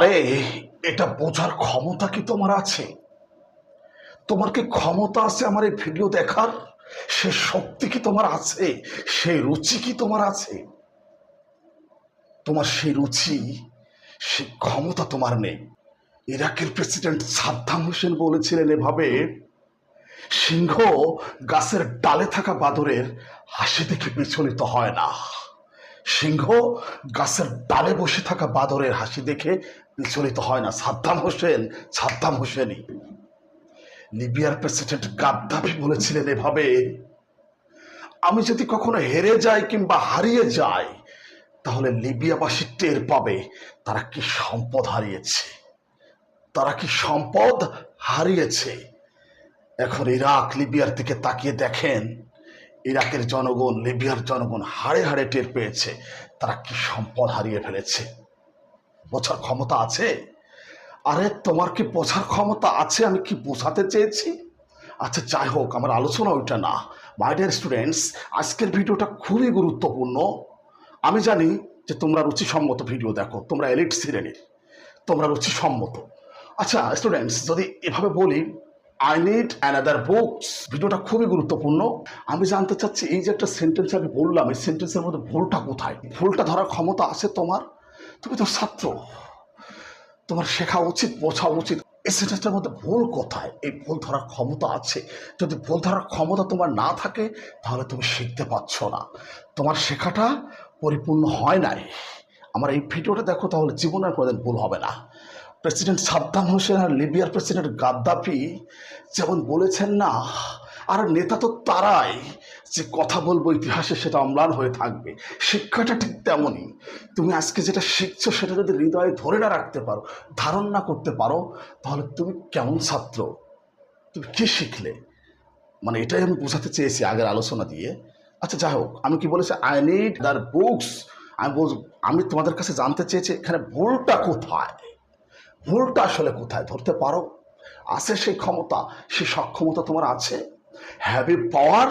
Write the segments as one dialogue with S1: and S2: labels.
S1: আরে এটা বোঝার ক্ষমতা কি তোমার আছে? তোমার কি ক্ষমতা আছে আমার এই ভিডিও দেখার? সে শক্তি কি তোমার আছে? সেই রুচি কি তোমার আছে? তোমার সেই রুচি, সে ক্ষমতা তোমার নেই। ইরাকের প্রেসিডেন্ট সাদ্দাম হোসেন বলেছিলেন এভাবে, সিংহ গাছের ডালে থাকা বাদরের হাসি দেখে বিচলিত হয় না। সিংহ গাছের ডালে বসে থাকা বাদরের হাসি দেখে বিচলিত হয় না। সাদ্দাম হোসেনই। লিবিয়ার প্রেসিডেন্ট গাদ্দাফি বলেছিলেন এভাবে, আমি যদি কখনো হেরে যাই কিংবা হারিয়ে যাই, তাহলে লিবিয়াবাসী টের পাবে তারা কি সম্পদ হারিয়েছে, তারা কি সম্পদ হারিয়েছে। এখন ইরাক লিবিয়ার দিকে তাকিয়ে দেখেন, ইরাকের জনগণ, লিবিয়ার জনগণ হাড়ে হাড়ে টের পেয়েছে তারা কি সম্পদ হারিয়ে ফেলেছে। বোঝার ক্ষমতা আছে? আরে তোমার কি বোঝার ক্ষমতা আছে? আমি কি বোঝাতে চেয়েছি? আচ্ছা যাই হোক, আমার আলোচনা ওইটা না। মাই ডিয়ার স্টুডেন্টস, আজকের ভিডিওটা খুবই গুরুত্বপূর্ণ। আমি জানি যে তোমরা রুচিসম্মত ভিডিও দেখো, তোমরা এলিট শ্রেণীর, তোমরা রুচিসম্মত। আচ্ছা স্টুডেন্টস, যদি এভাবে বলি আই নিড অ্যানাদার বুকস, ভিডিওটা খুবই গুরুত্বপূর্ণ। আমি জানতে চাচ্ছি এই যে একটা সেন্টেন্স আমি বললাম, এই সেন্টেন্সের মধ্যে ভুলটা কোথায়? ভুলটা ধরার ক্ষমতা আছে তোমার? তুমি তো ছাত্র, তোমার শেখা উচিত, বোঝা উচিত এই সেন্টেন্সটার মধ্যে ভুল কোথায়। এই ভুল ধরার ক্ষমতা আছে। যদি ভুল ধরার ক্ষমতা তোমার না থাকে, তাহলে তুমি শিখতে পারছো না, তোমার শেখাটা পরিপূর্ণ হয় নাই। আমার এই ভিডিওটা দেখো, তাহলে জীবনের কোনোদিন ভুল হবে না। প্রেসিডেন্ট সাদ্দাম হোসেন আর লিবিয়ার প্রেসিডেন্ট গাদ্দাফি যেমন বলেছেন না, আর নেতা তো তারাই যে কথা বলবো ইতিহাসে সেটা অম্লান হয়ে থাকবে। শিক্ষাটা ঠিক তেমনই। তুমি আজকে যেটা শিখছো সেটা যদি হৃদয়ে ধরে না রাখতে পারো, ধারণ না করতে পারো, তাহলে তুমি কেমন ছাত্র? তুমি কি শিখলে? মানে এটাই আমি বোঝাতে চেয়েছি আগের আলোচনা দিয়ে। আচ্ছা যাই হোক, আমি কি বলেছি, আই নিড দ্যার বুকস। আমি তোমাদের কাছে জানতে চেয়েছি এখানে ভুলটা কোথায়, ভুলটা আসলে কোথায় ধরতে পারো? আছে সেই ক্ষমতা, সে সক্ষমতা তোমার আছে? হ্যাভ ইউ পাওয়ার,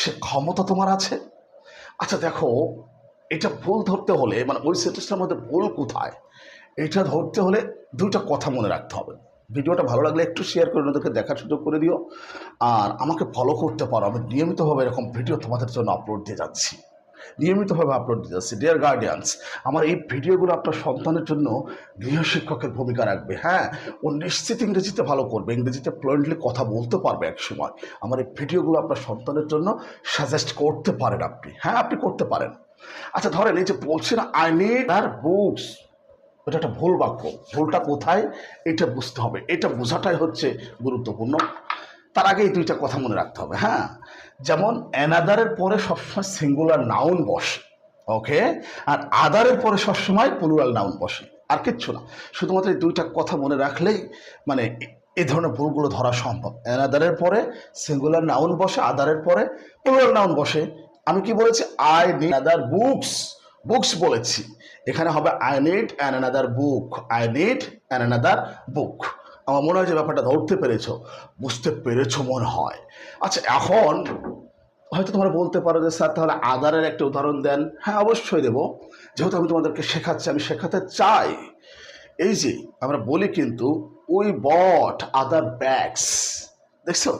S1: সে ক্ষমতা তোমার আছে? আচ্ছা দেখো, এটা ভুল ধরতে হলে, মানে ওই সেন্টেন্সটার মধ্যে ভুল কোথায়, এটা ধরতে হলে দুইটা কথা মনে রাখতে হবে। ভিডিওটা ভালো লাগলে একটু শেয়ার করে ওদেরকে দেখার সুযোগ করে দিও, আর আমাকে ফলো করতে পারো। আমি নিয়মিতভাবে এরকম ভিডিও তোমাদের জন্য আপলোড দিয়ে যাচ্ছি, নিয়মিতভাবে আপলোড দিয়ে যাচ্ছি। ডিয়ার গার্ডিয়ানস, আমার এই ভিডিওগুলো আপনার সন্তানের জন্য গৃহশিক্ষকের ভূমিকা রাখবে। হ্যাঁ, ও নিশ্চিত ইংরেজিতে ভালো করবে, ইংরেজিতে ফ্লুয়েন্টলি কথা বলতে পারবে এক সময়। আমার এই ভিডিওগুলো আপনার সন্তানের জন্য সাজেস্ট করতে পারেন আপনি। হ্যাঁ, আপনি করতে পারেন। আচ্ছা ধরেন, এই যে বলছেন আই নিড আর বুকস, এটা একটা ভুল বাক্য। ভুলটা কোথায় এটা বুঝতে হবে, এটা বোঝাটাই হচ্ছে গুরুত্বপূর্ণ। তার আগে এই দুইটা কথা মনে রাখতে হবে। হ্যাঁ, যেমন অ্যানাদারের পরে সবসময় সিঙ্গুলার নাউন বসে, ওকে, আর আদারের পরে সবসময় প্লুরাল নাউন বসে, আর কিচ্ছু না। শুধুমাত্র এই দুইটা কথা মনে রাখলেই মানে এই ধরনের ভুলগুলো ধরা সম্ভব। অ্যানাদারের পরে সিঙ্গুলার নাউন বসে, আদারের পরে প্লুরাল নাউন বসে। আমি কি বলেছি? I need other books, books বলেছি। এখানে হবে I need an another book, I need an another বুক। আমার মনে হয় যে ব্যাপারটা ধরতে পেরেছো, বুঝতে পেরেছো মনে হয়। আচ্ছা এখন হয়তো তোমরা বলতে পারো যে স্যার তাহলে আদারের একটা উদাহরণ দেন। হ্যাঁ অবশ্যই দেবো, যেহেতু আমি তোমাদেরকে শেখাচ্ছি, আমি শেখাতে চাই। এই যে আমরা বলি কিন্তু উই বট আদার ব্যাগস, দেখছো?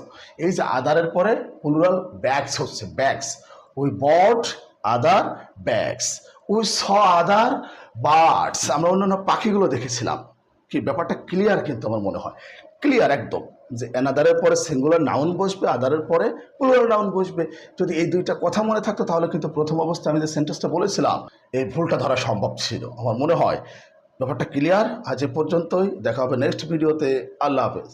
S1: এই যে আদারের পরে প্লুরাল ব্যাগস হচ্ছে, bags. We bot other bags, we saw other birds, আমরা অন্যান্য পাখিগুলো দেখেছিলাম। কি ব্যাপারটা ক্লিয়ার? কিন্তু আমার মনে হয় ক্লিয়ার একদম, যে অ্যানাদারের পরে সিঙ্গুলার নাউন বসবে, আদারের পরে প্লুরাল নাউন বসবে। যদি এই দুইটা কথা মনে থাকতো, তাহলে কিন্তু প্রথম অবস্থায় আমি যে সেন্টেন্সটা বলেছিলাম এই ভুলটা ধরা সম্ভব ছিল। আমার মনে হয় ব্যাপারটা ক্লিয়ার। আজ এ পর্যন্তই, দেখা হবে নেক্সট ভিডিওতে। আল্লাহ হাফেজ।